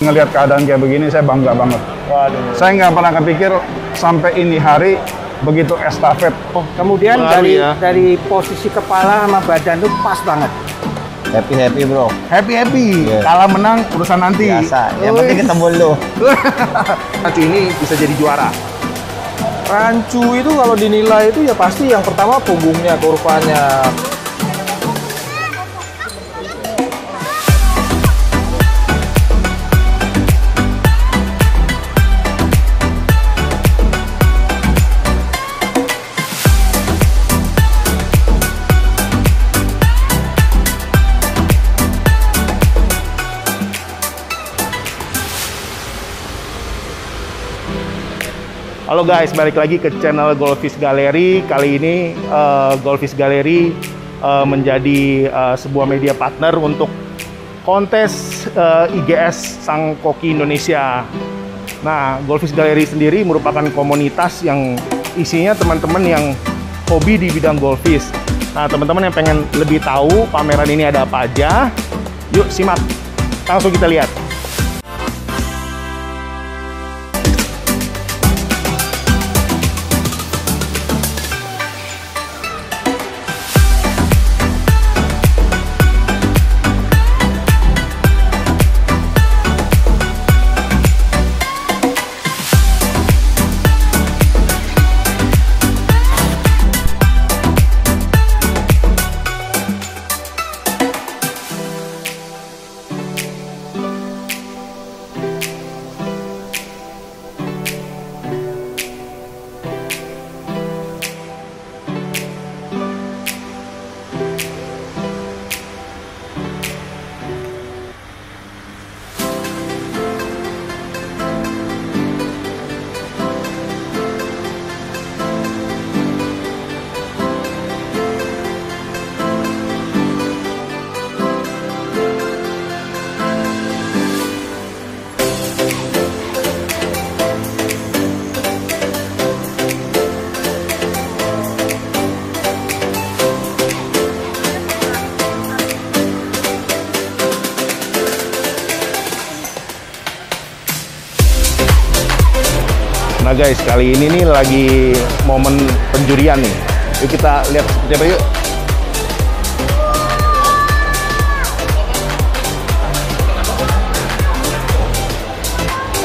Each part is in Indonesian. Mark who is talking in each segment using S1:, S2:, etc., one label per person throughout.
S1: ngelihat keadaan kayak begini saya bangga banget.
S2: Waduh.
S1: Saya nggak pernah kepikir sampai ini hari begitu estafet.
S3: Kemudian
S2: Baru
S3: dari posisi kepala sama badan tuh pas banget.
S2: Happy bro.
S1: Happy.
S2: Iya.
S1: Kalah menang urusan nanti.
S2: Biasa. Yang penting ketemu lu.
S4: Rancu ini bisa jadi juara.
S5: Rancu itu kalau dinilai itu ya pasti yang pertama punggungnya, kurvanya.
S4: Halo guys, balik lagi ke channel Goldfish Gallery. Kali ini Goldfish Gallery menjadi sebuah media partner untuk kontes IGS Sang Koki Indonesia. Nah, Goldfish Gallery sendiri merupakan komunitas yang isinya teman-teman yang hobi di bidang goldfish. Nah, teman-teman yang pengen lebih tahu pameran ini ada apa aja, yuk simak, langsung kita lihat. Nah guys, kali ini nih lagi momen penjurian nih. Yuk kita lihat seperti apa yuk.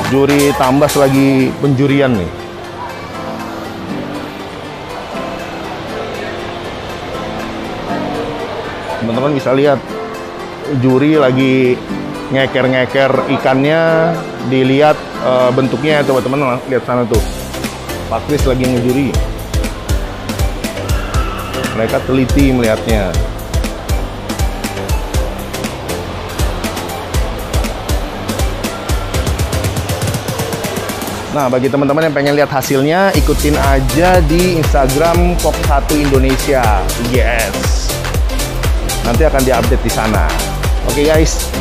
S4: Juri tambas lagi penjurian nih. Teman-teman bisa lihat juri lagi ngeker-ngeker ikannya, dilihat bentuknya. Coba teman lihat sana tuh, Pak Kris lagi ngejuri. Mereka teliti melihatnya. Nah, bagi teman-teman yang pengen lihat hasilnya, ikutin aja di Instagram Kok1 Indonesia IGS. Nanti akan diupdate di sana. Oke guys.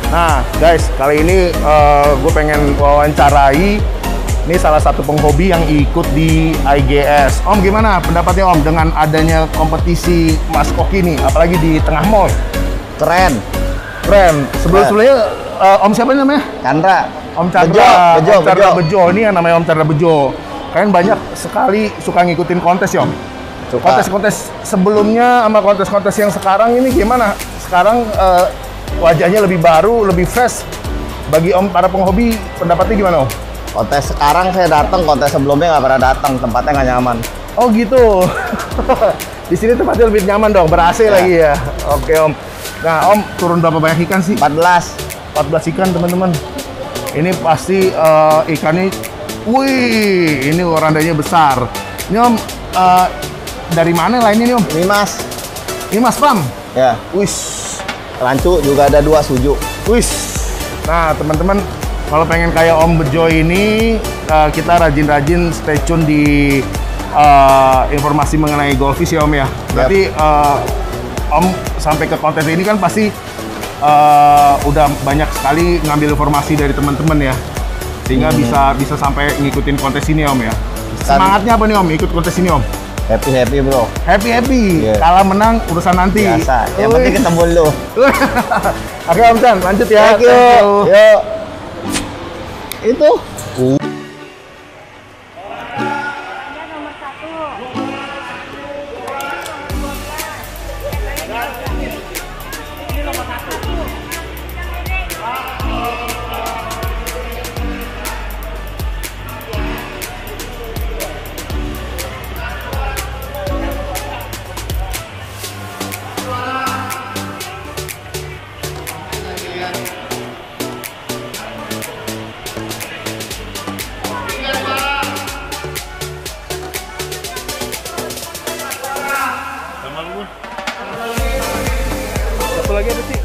S4: Nah guys, kali ini gue pengen wawancarai ini salah satu penghobi yang ikut di IGS. Om, gimana pendapatnya Om dengan adanya kompetisi Mas Koki nih, apalagi di tengah mall?
S2: Keren.
S4: Keren. Sebelumnya Om siapa namanya?
S2: Chandra.
S4: Om Chandra.
S2: Bejo,
S4: Om Chandra Bejo. Ini yang namanya Om Chandra Bejo. Kalian banyak sekali suka ngikutin kontes ya Om?
S2: Suka.
S4: Kontes-kontes sebelumnya sama kontes-kontes yang sekarang ini gimana? Sekarang wajahnya lebih baru, lebih fresh. Bagi Om para penghobi, pendapatnya gimana Om?
S2: Kontes sekarang saya datang, kontes sebelumnya nggak pernah datang, tempatnya nggak nyaman.
S4: Oh gitu. Di sini tempatnya lebih nyaman dong, ber-AC lagi ya. Oke Om. Nah Om, turun berapa banyak ikan sih? 14 ikan teman-teman. Ini pasti ikannya, wih, ini orandanya besar. Ini Om, dari mana lainnya nih Om? Ini Mas Pam?
S2: Ya.
S4: Wis.
S2: Rancu juga ada 2 suju.
S4: Wis. Nah teman-teman, kalau pengen kayak Om Bejo ini, kita rajin-rajin stay tune di informasi mengenai Golfish ya Om ya. Berarti Om sampai ke kontes ini kan pasti udah banyak sekali ngambil informasi dari teman-teman ya, sehingga bisa sampai ngikutin kontes ini Om ya. Semangatnya apa nih Om ikut kontes ini Om?
S2: Happy bro.
S4: Happy.
S2: Yeah.
S4: Kalah menang urusan nanti.
S2: Biasa. Yang penting ketemu lu.
S4: Oke Om Chan, lanjut ya.
S2: Thank you. Yuk. Itu.
S4: Satu lagi ada sih.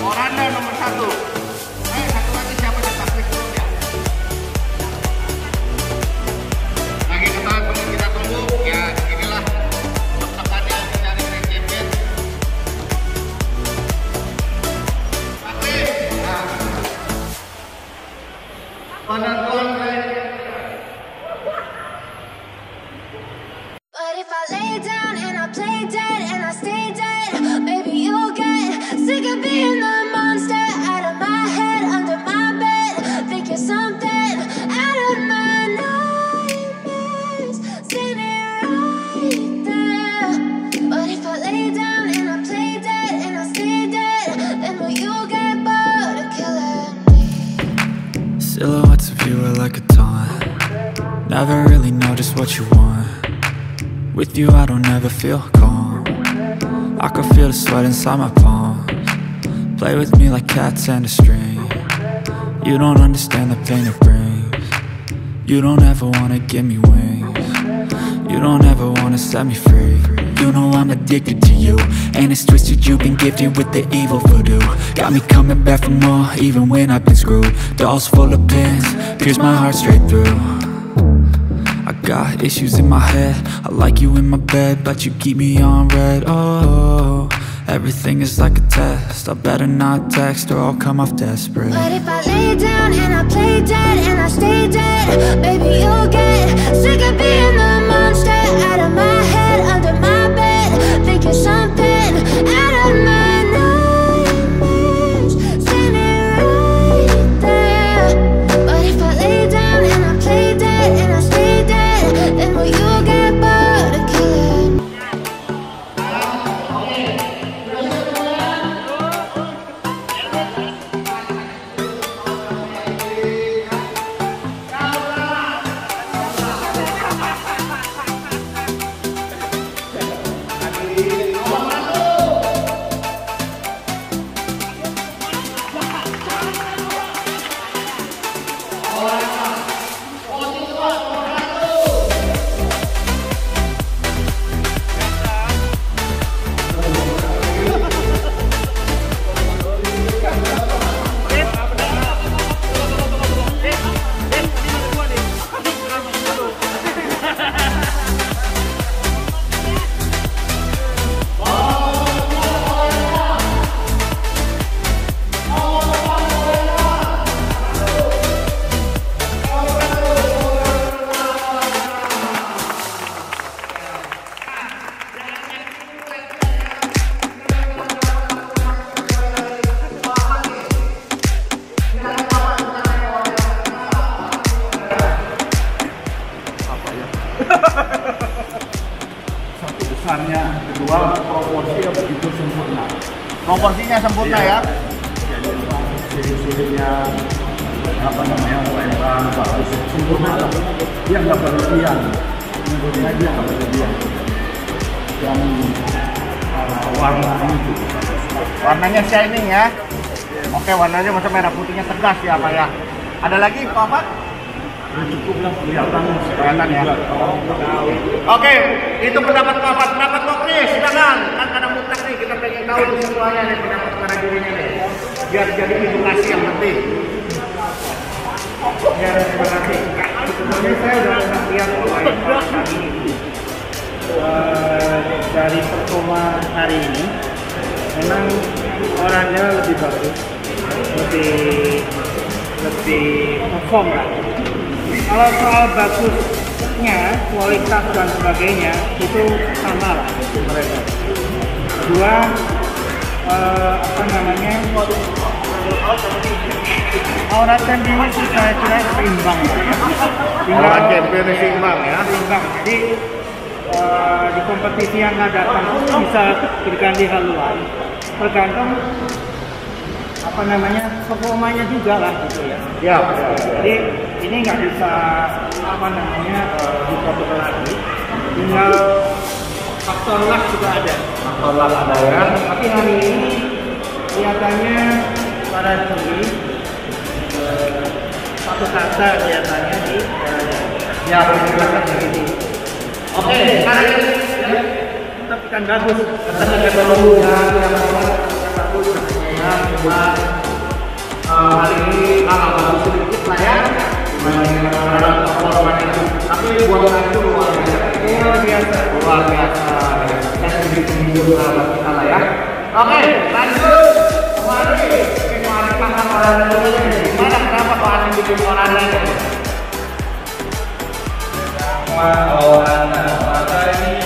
S3: Oranda nomor 1. Satu lagi siapa cetak belum ya? Lagi kita tunggu ya, inilah tekannya mencari grand champion. Penonton
S6: But if I lay down and I play dead and I stay dead, maybe you'll get sick of being the monster out of my head, under my bed. Think you're something out of my nightmares, standing right there. But if I lay down and I play dead and I stay dead, then will you get bored of killing me?
S7: Silhouettes of you are like a taunt. Never really know just what you want. With you I don't ever feel calm. I can feel the sweat inside my palms. Play with me like cats and a string. You don't understand the pain it brings. You don't ever wanna give me wings. You don't ever wanna set me free. You know I'm addicted to you, and it's twisted, you've been gifted with the evil voodoo. Got me coming back for more, even when I've been screwed. Dolls full of pins, pierce my heart straight through. I got issues in my head, I like you in my bed, but you keep me on red. Oh, everything is like a test, I better not text or I'll come off desperate.
S6: But if I lay down and I play dead and I stay dead, baby you'll get sick of being the monster out of my head, under my bed. Think you're something out of my nightmares, standing right there. But if I lay
S3: besarnya, kedua proporsinya begitu sempurna.
S2: Proporsinya sempurna ya.
S3: Jadi siri-sirinya apa namanya lebar, bagus, sempurna lah. Dia nggak berlebihan, menurutnya dia nggak berlebihan. Dan warna itu,
S2: Warnanya shining ya. Oke, warnanya masa merah putihnya tegas ya Pak ya. Ada lagi Pak Ahmad?
S3: cukup lah kelihatan
S2: Kelihatan ya. Oke, itu pendapat Pak Ahmad. Pendapat Pak Kris, silakan. Kan ada mutlak nih, kita pengen tahu nih semuanya nih pendapat para jurinya nih. Biar jadi edukasi yang penting. Ya, terima kasih.
S3: Sebenarnya saya udah pernah lihat hari ini. Dari performa hari ini memang orangnya lebih bagus, lebih perform lah. Kalau soal bagusnya, kualitas dan sebagainya itu sama lah mereka. Kedua, apa namanya? Aura champion itu saya kira seimbang lah ya.
S2: Aura champion seimbang ya.
S3: Seimbang. Jadi di kompetisi yang akan datang pun bisa berganti haluan, tergantung apa namanya performanya juga lah gitu ya.
S2: Ya.
S3: Jadi ini nggak bisa apa namanya dikontrol lagi. Tinggal faktor luck juga ada.
S2: Faktor luck ada ya.
S3: Tapi hari ini kelihatannya para juri satu kata kelihatannya di
S2: Ya, silakan ini. Oke, sekarang ini
S3: tapi kan bagus.
S2: hari ini bagus sedikit lah ya. Tapi buat itu luar biasa. Luar biasa. Saya sedikit menyinggung kita lah ya. Oke, lanjut. Mari makan orang dulu. Gimana kenapa Pak Arif bikin orang lain?
S5: Warna ini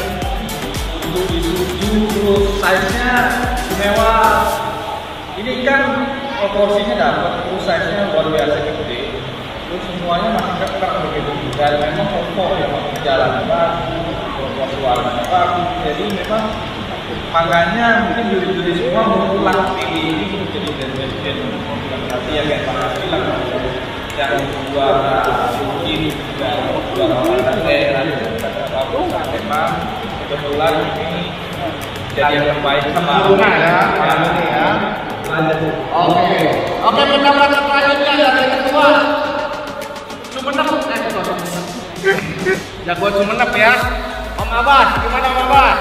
S5: untuk dituju size-nya mewah. Ini kan proporsinya dapat, terus size-nya luar biasa gede. Terus semuanya masih keker begitu. Dan memang kokoh ya, jalan bagus, proporsi warnanya bagus. Jadi memang makanya mungkin juri-juri semua mengulang ini jadi dan nanti ya kayak Pak bilang yang juara ini juga juara warna daerah bagus memang kebetulan ini jadi yang terbaik sama
S2: ya. Oke, pendapat selanjutnya dari ketua Sumenep. Jagoan Sumenep ya. Om Abbas, gimana Om Abbas?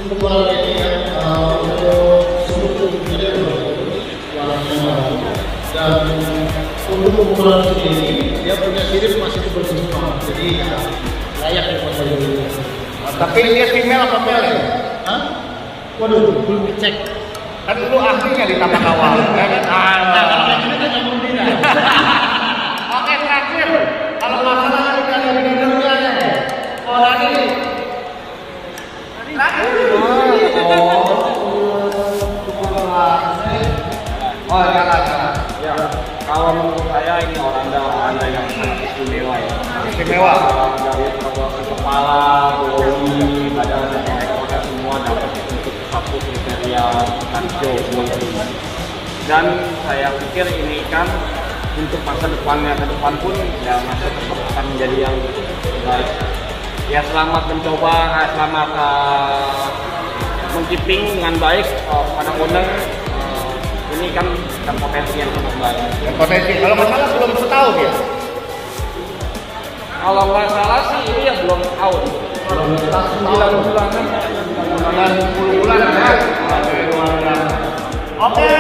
S8: Untuk warna ini ya, untuk sebetulnya warnanya dan untuk ukuran sendiri dia punya sirip masih berbentuk, jadi layak dipakai dulu.
S2: Tapi dia female apa male?
S8: Hah? Waduh, belum dicek.
S2: Kan dulu ahlinya di tapak awal, ya kan?
S8: Nah, kalau kayak gini kan nggak mau tidak.
S2: Oke, terakhir. Kalau masalah dari dunia orang ini.
S5: Oh ya, ya. Kalau menurut saya ini orang yang sangat istimewa ya.
S2: Istimewa.
S5: Dari proporsi kepala, bodi, badan dan ekornya semua dapat untuk satu kriteria hijau putih. Dan saya pikir ini kan untuk masa depannya ke depan pun ya masa depan akan menjadi yang baik. Ya selamat mencoba, selamat mengkeeping dengan baik pada owner. Ini kan potensi yang sangat baik.
S2: Potensi. Kalau nggak salah belum setahun ya.
S5: Kalau nggak salah sih ini ya belum tahun. 9 bulanan.
S2: 10 bulan ya. Oke,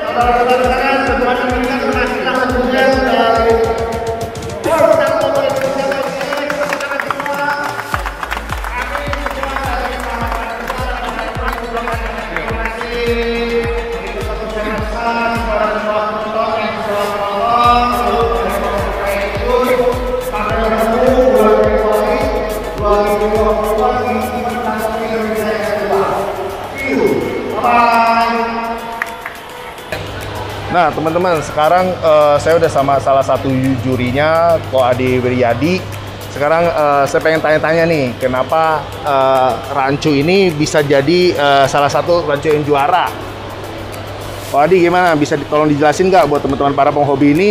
S2: saudara-saudara, semuanya mendengar penasihat tentunya dari
S4: Nah teman-teman, sekarang saya udah sama salah satu jurinya, Ko Ade Wiryadi. sekarang saya pengen tanya-tanya nih, kenapa rancu ini bisa jadi salah satu rancu yang juara? Pak Adi gimana? Bisa tolong dijelasin nggak buat teman-teman para penghobi ini,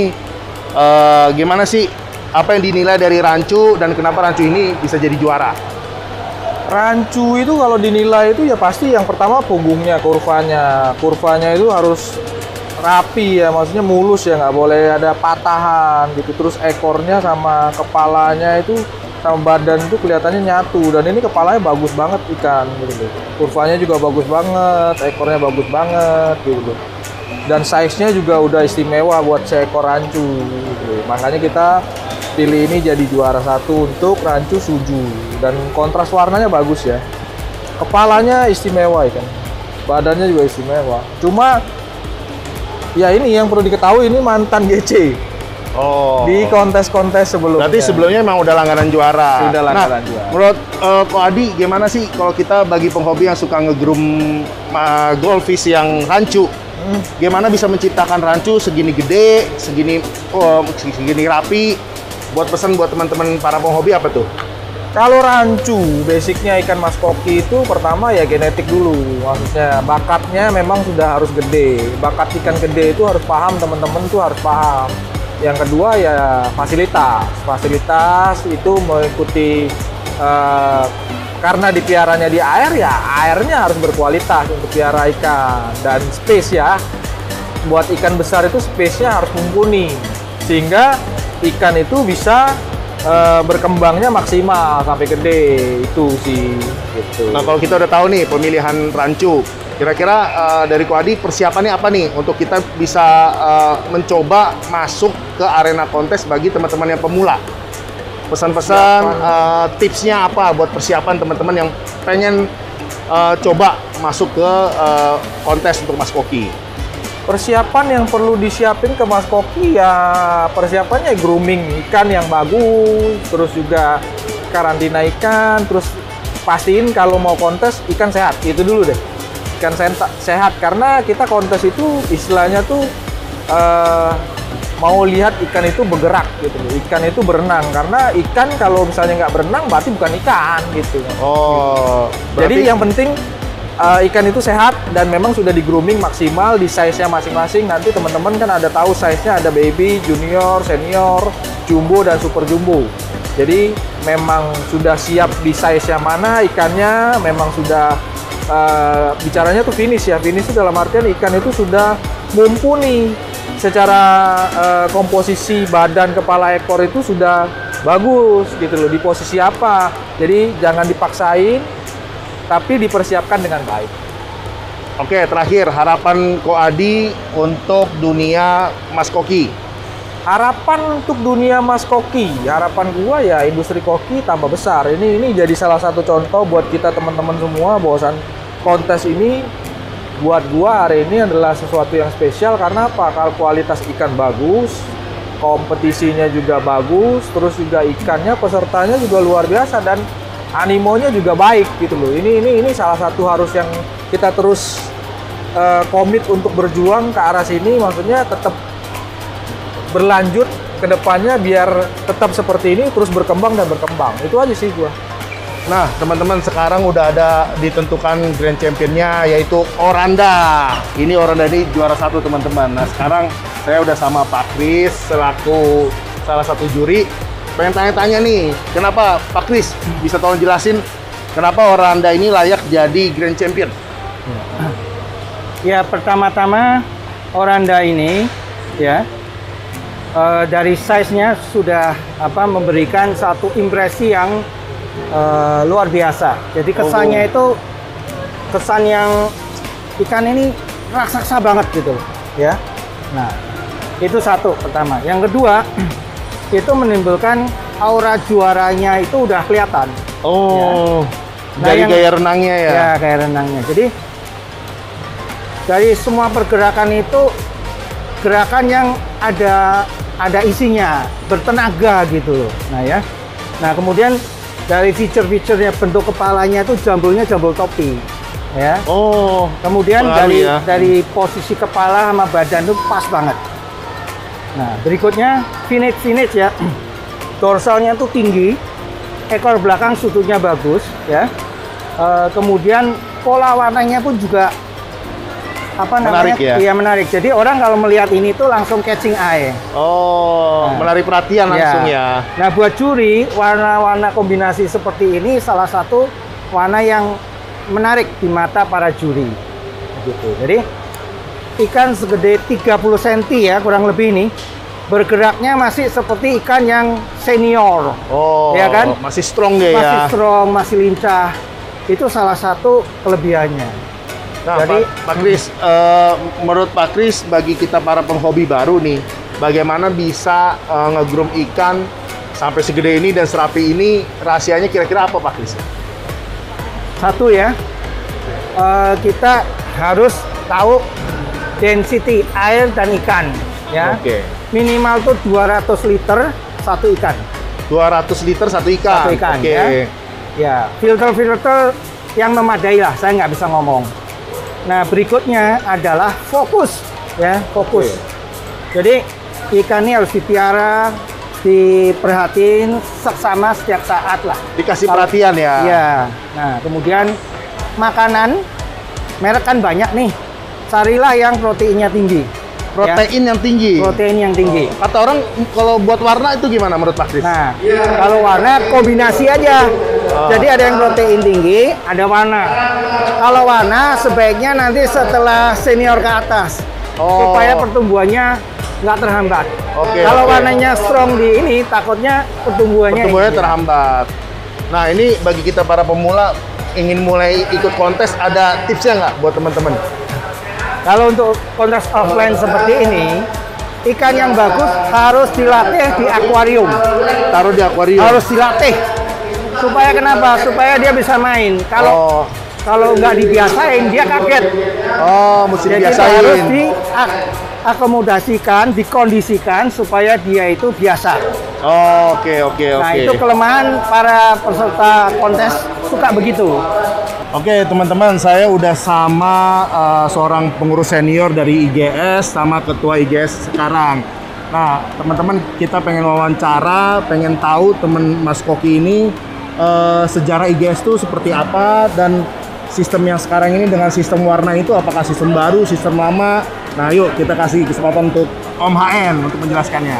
S4: gimana sih apa yang dinilai dari rancu dan kenapa rancu ini bisa jadi juara?
S9: Rancu itu kalau dinilai itu ya pasti yang pertama punggungnya, kurvanya itu harus rapi ya, maksudnya mulus ya, nggak boleh ada patahan gitu. Terus ekornya sama kepalanya itu sama badan itu kelihatannya nyatu, dan ini kepalanya bagus banget ikan gitu. Kurvanya juga bagus banget, ekornya bagus banget gitu. Dan size-nya juga udah istimewa buat seekor rancu gitu. Makanya kita pilih ini jadi juara 1 untuk rancu suju, dan kontras warnanya bagus ya. Kepalanya istimewa ikan, badannya juga istimewa. Cuma ya ini yang perlu diketahui, ini mantan GC.
S4: Oh.
S9: Di kontes-kontes sebelumnya.
S4: Berarti sebelumnya emang udah langganan juara.
S9: Sudah langganan juara.
S4: Menurut Ko Adi gimana sih kalau kita bagi penghobi yang suka ngegroom goldfish yang rancu, gimana bisa menciptakan rancu segini gede, segini rapi? Buat pesan buat teman-teman para penghobi apa tuh?
S9: Kalau rancu, basicnya ikan mas koki itu pertama ya genetik dulu. Maksudnya bakatnya memang sudah harus gede. Bakat ikan gede itu harus paham, teman-teman tuh harus paham. Yang kedua ya fasilitas. Fasilitas itu mengikuti karena dipiaranya di air ya airnya harus berkualitas untuk piara ikan. Dan space ya, buat ikan besar itu space-nya harus mumpuni sehingga ikan itu bisa berkembangnya maksimal sampai gede, itu sih gitu.
S4: Nah, kalau kita udah tahu nih pemilihan rancu, kira-kira dari Ko Adi persiapannya apa nih untuk kita bisa mencoba masuk ke arena kontes bagi teman-teman yang pemula? Pesan-pesan, tipsnya apa buat persiapan teman-teman yang pengen coba masuk ke kontes untuk Mas Koki?
S9: Persiapan yang perlu disiapin ke Mas Koki ya persiapannya grooming ikan yang bagus, terus juga karantina ikan, terus pastiin kalau mau kontes ikan sehat, itu dulu deh. Ikan sehat, karena kita kontes itu istilahnya tuh mau lihat ikan itu bergerak gitu, ikan itu berenang, karena ikan kalau misalnya nggak berenang berarti bukan ikan gitu.
S4: Oh,
S9: berarti... Jadi yang penting ikan itu sehat dan memang sudah di grooming maksimal di size-nya masing-masing. Nanti teman-teman kan ada tahu size-nya, ada baby, junior, senior, jumbo, dan super jumbo. Jadi memang sudah siap di size-nya mana ikannya, memang sudah bicaranya tuh finish ya. Finish itu dalam artian ikan itu sudah mumpuni secara komposisi badan, kepala, ekor itu sudah bagus gitu loh, di posisi apa. Jadi jangan dipaksain, tapi dipersiapkan dengan baik.
S4: Oke, terakhir harapan Ko Adi untuk dunia Mas Koki.
S9: Harapan untuk dunia Mas Koki, harapan gua ya industri koki tambah besar. Ini jadi salah satu contoh buat kita teman-teman semua bahwasan kontes ini buat gua hari ini adalah sesuatu yang spesial. Karena apa? Kalau kualitas ikan bagus, kompetisinya juga bagus, terus juga ikannya, pesertanya juga luar biasa, dan animonya juga baik gitu loh. Ini salah satu harus yang kita terus komit untuk berjuang ke arah sini, maksudnya tetap berlanjut ke depannya biar tetap seperti ini terus berkembang dan berkembang. Itu aja sih gua.
S4: Nah, teman-teman, sekarang udah ada ditentukan grand championnya yaitu Oranda. Ini Oranda ini juara 1 teman-teman. Nah, sekarang saya udah sama Pak Kris selaku salah satu juri. Pengen tanya-tanya nih, kenapa Pak Kris bisa tolong jelasin kenapa Oranda ini layak jadi Grand Champion?
S3: Ya, pertama-tama Oranda ini ya dari size-nya sudah memberikan satu impresi yang luar biasa. Jadi kesannya itu kesan yang ikan ini raksasa banget gitu ya. Nah, itu satu pertama. Yang kedua, itu menimbulkan aura juaranya itu udah kelihatan.
S4: Oh,
S3: ya. Nah,
S4: dari gaya renangnya ya?
S3: Ya, gaya renangnya. Jadi dari semua pergerakan itu gerakan yang ada isinya, bertenaga gitu. Nah ya. Nah kemudian dari fitur-fiturnya, bentuk kepalanya itu jambulnya jambul topi. Ya.
S4: Oh.
S3: Kemudian dari posisi kepala sama badan itu pas banget. Nah, berikutnya finish ya. Dorsalnya tuh tinggi, ekor belakang sudutnya bagus ya. Kemudian pola warnanya pun juga apa namanya?
S4: Menarik ya?
S3: Iya menarik. Jadi orang kalau melihat ini tuh langsung catching eye.
S4: Oh, menarik perhatian langsung ya.
S3: Nah, buat juri, warna-warna kombinasi seperti ini salah satu warna yang menarik di mata para juri. Gitu. Jadi ikan segede 30 cm ya kurang lebih ini. Bergeraknya masih seperti ikan yang senior.
S4: Oh,
S3: ya kan?
S4: Masih strong dia ya.
S3: Masih strong, masih lincah. Itu salah satu kelebihannya.
S4: Nah,
S3: Jadi,
S4: Pak Kris, menurut Pak Kris, bagi kita para penghobi baru nih, bagaimana bisa nge-groom ikan sampai segede ini dan serapi ini, rahasianya kira-kira apa Pak Kris?
S3: Satu ya, kita harus tahu density air dan ikan ya.
S4: Oke.
S3: Minimal tuh 200 liter satu ikan.
S4: 200 liter satu ikan.
S3: Satu ikan
S4: Oke.
S3: ya. Ya, filter-filter yang memadai lah, saya nggak bisa ngomong. Nah, berikutnya adalah fokus ya, fokus. Jadi ikan ini harus dipiara, diperhatiin seksama setiap saat lah.
S4: Dikasih perhatian ya.
S3: Iya. Nah, kemudian makanan merek kan banyak nih. Carilah yang proteinnya tinggi.
S4: Protein yang tinggi.
S3: Protein yang tinggi.
S4: Kata orang kalau buat warna itu gimana menurut Pak Kris?
S3: Nah, kalau warna kombinasi aja. Jadi ada yang protein tinggi, ada warna. Kalau warna sebaiknya nanti setelah senior ke atas, supaya pertumbuhannya nggak terhambat. Kalau warnanya strong di ini, takutnya pertumbuhannya
S4: terhambat. Nah, ini bagi kita para pemula ingin mulai ikut kontes, ada tipsnya nggak buat teman-teman?
S3: Kalau untuk kontes offline seperti ini, ikan yang bagus harus dilatih di akuarium.
S4: Taruh di akuarium.
S3: Harus dilatih. Supaya kenapa? Supaya dia bisa main. Kalau nggak dibiasain, dia kaget.
S4: Oh, mesti
S3: Jadi
S4: dibiasain.
S3: harus diakomodasikan, dikondisikan supaya dia itu biasa.
S4: Oke.
S3: Nah, itu kelemahan para peserta kontes suka begitu.
S4: Oke, teman-teman, saya udah sama seorang pengurus senior dari IGS sama ketua IGS sekarang. Nah, teman-teman, kita pengen wawancara, pengen tahu teman Mas Koki ini sejarah IGS itu seperti apa dan sistem yang sekarang ini dengan sistem warna itu apakah sistem baru, sistem lama. Nah, yuk kita kasih kesempatan untuk Om HN untuk menjelaskannya.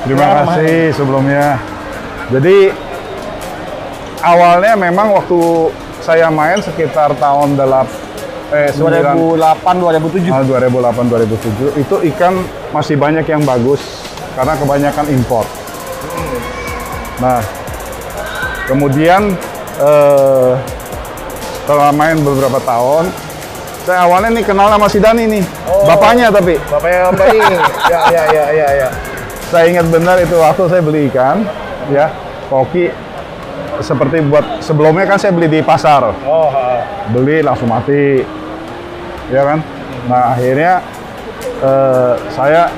S1: Terima kasih sebelumnya. Jadi awalnya memang waktu saya main sekitar tahun 2008-2007 itu ikan masih banyak yang bagus karena kebanyakan import. Nah, kemudian setelah main beberapa tahun, saya awalnya nih kenal sama si Dani nih, bapaknya tapi.
S4: Bapaknya Mbak ini. Ya.
S1: Saya ingat benar itu waktu saya beli ikan, ya, koki seperti buat sebelumnya kan saya beli di pasar. Beli langsung mati. Ya kan? Nah, akhirnya saya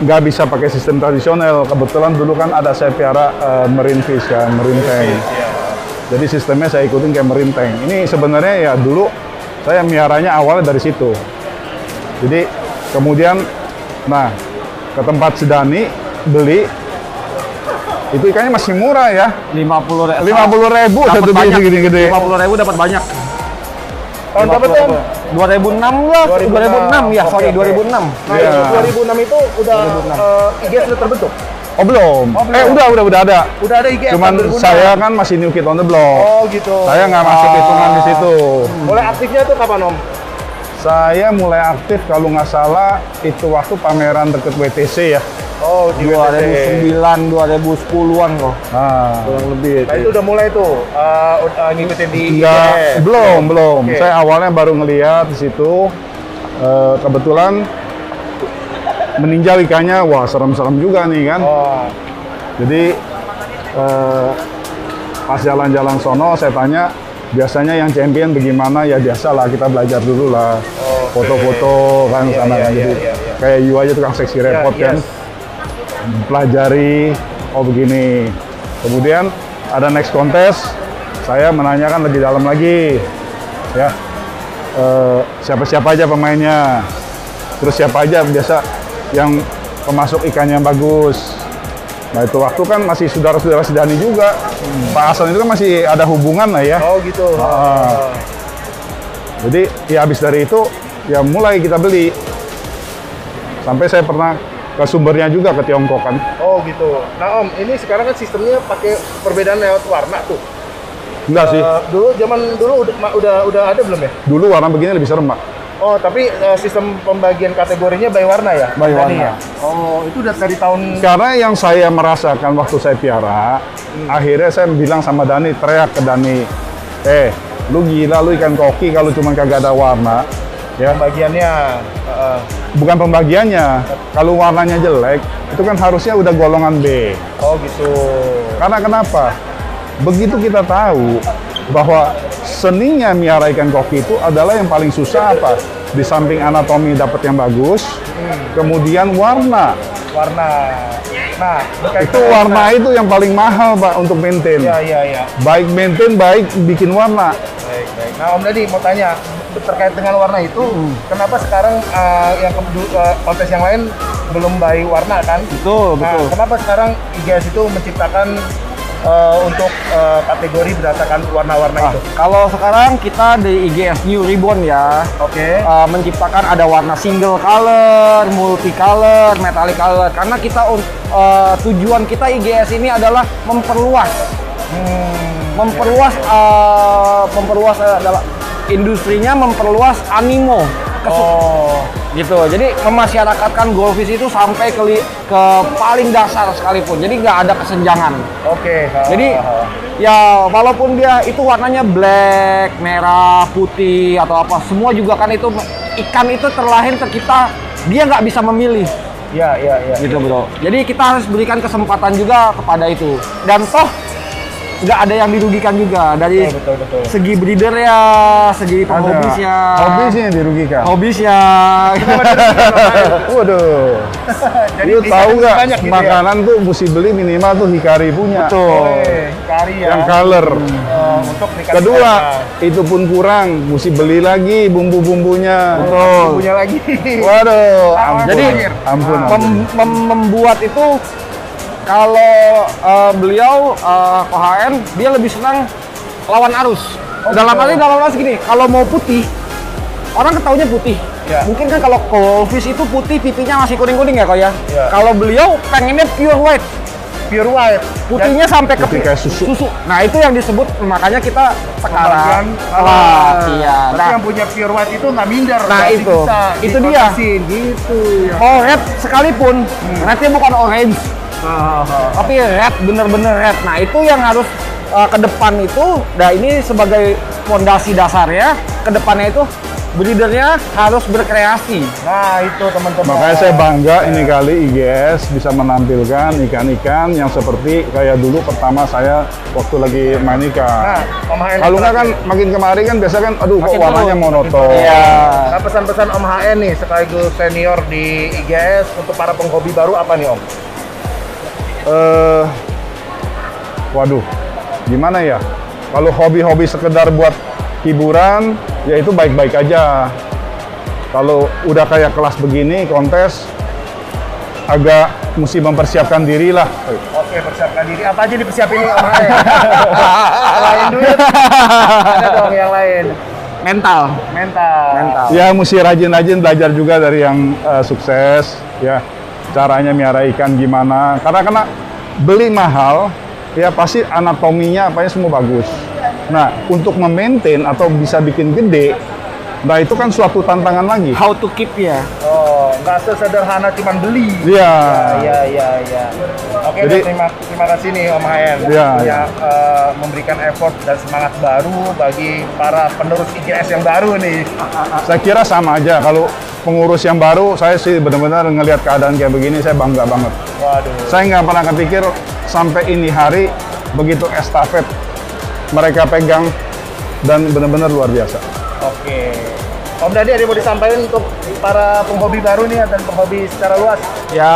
S1: nggak bisa pakai sistem tradisional. Kebetulan dulu kan ada saya piara marine fish kan, marine tank. Jadi sistemnya saya ikutin kayak marine tank. Ini sebenarnya ya dulu saya miaranya awalnya dari situ. Jadi kemudian, nah, ke tempat si Dani beli, itu ikannya masih murah ya. 50.000 satu biji gede-gede.
S9: 50.000 dapat banyak.
S1: Tahun berapa tuh?
S9: 2006 lah. 2006 ya, sorry 2006.
S4: Nah,
S1: Iya.
S4: 2006 itu udah IGS sudah terbentuk.
S1: Oh belum. Udah ada.
S4: Udah ada IGS.
S1: Cuman
S4: tahun 2006.
S1: saya kan masih new kid on the block.
S4: Oh gitu.
S1: Saya nggak masuk hitungan di situ.
S4: Mulai aktifnya tuh kapan Om?
S1: Saya mulai aktif kalau nggak salah itu waktu pameran deket WTC ya.
S4: Oh, di
S9: 2009, 2010-an kok.
S1: Nah,
S9: Kurang lebih
S4: Nah, itu udah mulai tuh ngikutin di
S1: enggak,
S4: IGS.
S1: belum.
S4: Oke.
S1: Saya awalnya baru ngeliat di situ. Kebetulan meninjau ikannya, wah serem-serem juga nih kan.
S4: Oh.
S1: Jadi pas jalan-jalan sono saya tanya, biasanya yang champion bagaimana? Ya biasalah kita belajar dulu lah. Foto-foto kan
S4: Iya,
S1: sana
S4: iya,
S1: kan.
S4: iya,
S1: Jadi
S4: iya.
S1: kayak you aja tukang seksi repot kan. Pelajari, oh begini. Kemudian ada next contest, saya menanyakan lebih dalam lagi. Ya, siapa-siapa aja pemainnya. Terus siapa aja biasa yang pemasok ikan yang bagus. Nah itu waktu kan masih saudara-saudara si Dani juga. Pak Hasan itu kan masih ada hubungan lah ya.
S4: Oh gitu.
S1: Jadi ya habis dari itu ya mulai kita beli. Sampai saya pernah ke sumbernya juga ke Tiongkok kan.
S4: Oh gitu. Nah Om, ini sekarang kan sistemnya pakai perbedaan lewat warna tuh.
S1: Enggak sih.
S4: Zaman dulu udah ada belum ya?
S1: Dulu warna begini lebih serem, Pak.
S4: Oh, tapi sistem pembagian kategorinya by warna ya?
S1: By warna.
S4: Ya? Oh, itu udah dari tahun...
S1: Karena yang saya merasakan waktu saya piara, akhirnya saya bilang sama Dani, teriak ke Dani, lu gila, lu ikan koki kalau cuma kagak ada warna. Ya.
S4: Pembagiannya...
S1: Bukan pembagiannya, kalau warnanya jelek, itu kan harusnya udah golongan B.
S4: Oh gitu.
S1: Karena kenapa? Begitu kita tahu bahwa seninya miara ikan koki itu adalah yang paling susah apa? Di samping anatomi dapat yang bagus, kemudian warna.
S4: Nah,
S1: itu warna itu yang paling mahal, Pak, untuk maintain.
S4: Iya.
S1: Baik maintain, baik bikin warna.
S4: Baik. Nah, Om Dadi mau tanya terkait dengan warna itu, kenapa sekarang yang kontes yang lain belum by warna kan?
S3: Betul.
S4: Kenapa sekarang IGS itu menciptakan untuk kategori berdasarkan warna-warna itu?
S3: Kalau sekarang kita di IGS New Ribbon ya, menciptakan ada warna single color, multicolor, metallic color. Karena kita tujuan kita IGS ini adalah memperluas adalah industrinya, memperluas animo. Gitu. Jadi memasyarakatkan golfis itu sampai ke paling dasar sekalipun. Jadi nggak ada kesenjangan. Jadi ya walaupun dia itu warnanya black, merah, putih atau apa, semua juga kan itu ikan itu terlahir tercipta dia nggak bisa memilih.
S4: Iya.
S3: Gitu bro. Jadi kita harus berikan kesempatan juga kepada itu. Dan toh nggak ada yang dirugikan juga dari
S4: betul.
S3: segi breeder ya, segi penghobisnya.
S1: Hobisnya yang dirugikan.
S3: Hobisnya.
S1: Waduh.
S4: Jadi
S1: lu tahu nggak
S4: gitu
S1: makanan tuh mesti beli minimal tuh Hikari punya.
S3: Betul.
S4: Hikari ya.
S1: Yang color.
S4: Untuk
S1: Kedua, itu pun kurang, mesti beli lagi bumbu-bumbunya.
S3: Betul.
S4: punya lagi.
S1: Waduh, ampun.
S3: Jadi
S1: ampun.
S3: membuat itu kalau beliau KHN dia lebih senang lawan arus. Dalam arti gini, kalau mau putih, orang ketaunya putih.
S4: Ya.
S3: Mungkin kan kalau goldfish itu putih, pipinya masih kuning-kuning ya kok ya.
S4: Ya.
S3: Kalau beliau pengennya pure white.
S4: Pure white.
S3: Putihnya sampai ke
S1: putih kayak susu.
S3: Nah, itu yang disebut, makanya kita sekarang iya.
S4: Tapi yang punya pure white itu nggak minder.
S3: Nah, itu dia.
S4: Gitu ya.
S3: Mau red sekalipun, rednya bukan orange. Tapi red, bener-bener red. Nah, itu yang harus ke depan itu. Nah, ini sebagai fondasi dasarnya. Ke depannya itu breedernya harus berkreasi.
S4: Nah, itu teman-teman.
S1: Makanya saya bangga ini kali IGS bisa menampilkan ikan-ikan yang seperti kayak dulu pertama saya waktu lagi main ikan.
S4: Nah, Om HN.
S1: Kalau nggak kan makin kemari kan biasa kan, aduh kok warnanya monoton.
S3: Iya.
S4: Nah, pesan-pesan Om HN nih sekaligus senior di IGS untuk para penghobi baru apa nih Om?
S1: Waduh, gimana ya? Kalau hobi-hobi sekedar buat hiburan, ya itu baik-baik aja. Kalau udah kayak kelas begini, kontes, agak mesti mempersiapkan diri lah.
S4: Oke, persiapkan diri. Apa aja dipersiapin nih Om HN? Selain duit, ada dong yang lain.
S3: Mental.
S1: Ya mesti rajin-rajin belajar juga dari yang sukses, ya. Caranya miara ikan gimana, karena beli mahal ya pasti anatominya apanya semua bagus. Nah, untuk memaintain atau bisa bikin gede, nah itu kan suatu tantangan lagi.
S3: How to keep ya.
S4: Oh, nggak sesederhana cuman beli.
S1: Iya.
S4: Iya. Oke,
S1: Jadi,
S4: terima kasih nih Om HN
S1: Iya.
S4: memberikan effort dan semangat baru bagi para penerus IGS yang baru nih.
S1: Saya kira sama aja. Kalau pengurus yang baru, saya sih benar-benar ngelihat keadaan kayak begini, saya bangga banget.
S4: Waduh.
S1: Saya nggak pernah kepikir sampai ini hari begitu estafet mereka pegang dan benar-benar luar biasa.
S4: Oke. Om Dadi ada yang mau disampaikan untuk para penghobi baru nih dan penghobi secara luas?
S3: Ya,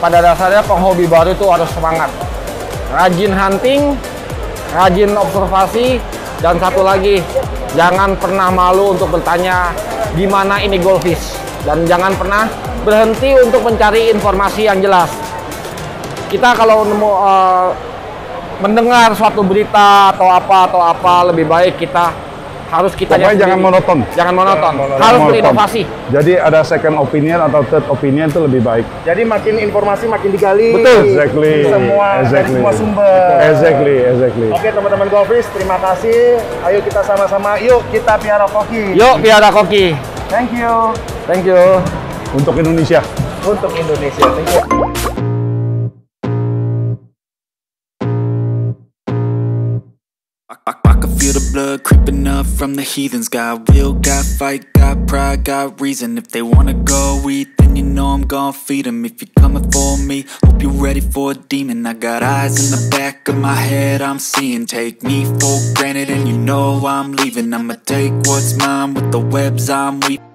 S3: pada dasarnya penghobi baru itu harus semangat. Rajin hunting, rajin observasi, dan satu lagi, jangan pernah malu untuk bertanya gimana ini goldfish. Dan jangan pernah berhenti untuk mencari informasi yang jelas.
S2: kita kalau mendengar suatu berita atau apa lebih baik kita
S1: Pokoknya jangan monoton.
S2: Jangan monoton. Harus berinovasi.
S1: Jadi ada second opinion atau third opinion itu lebih baik.
S4: Jadi makin informasi makin digali.
S1: Betul. Exactly.
S4: Dari semua sumber.
S1: Exactly.
S4: Oke teman-teman Golfis, terima kasih. Ayo kita sama-sama, yuk kita piara koki.
S2: Yuk piara koki.
S4: Thank you.
S2: Thank you.
S1: Untuk Indonesia.
S4: Untuk Indonesia. Thank you.
S7: I can feel the blood creeping up from the heathens. Got will, got fight, got pride, got reason. If they wanna go eat, then you know I'm gon' feed them. If you're coming for me, hope you're ready for a demon. I got eyes in the back of my head, I'm seeing. Take me for granted and you know I'm leaving. I'ma take what's mine with the webs I'm weaving.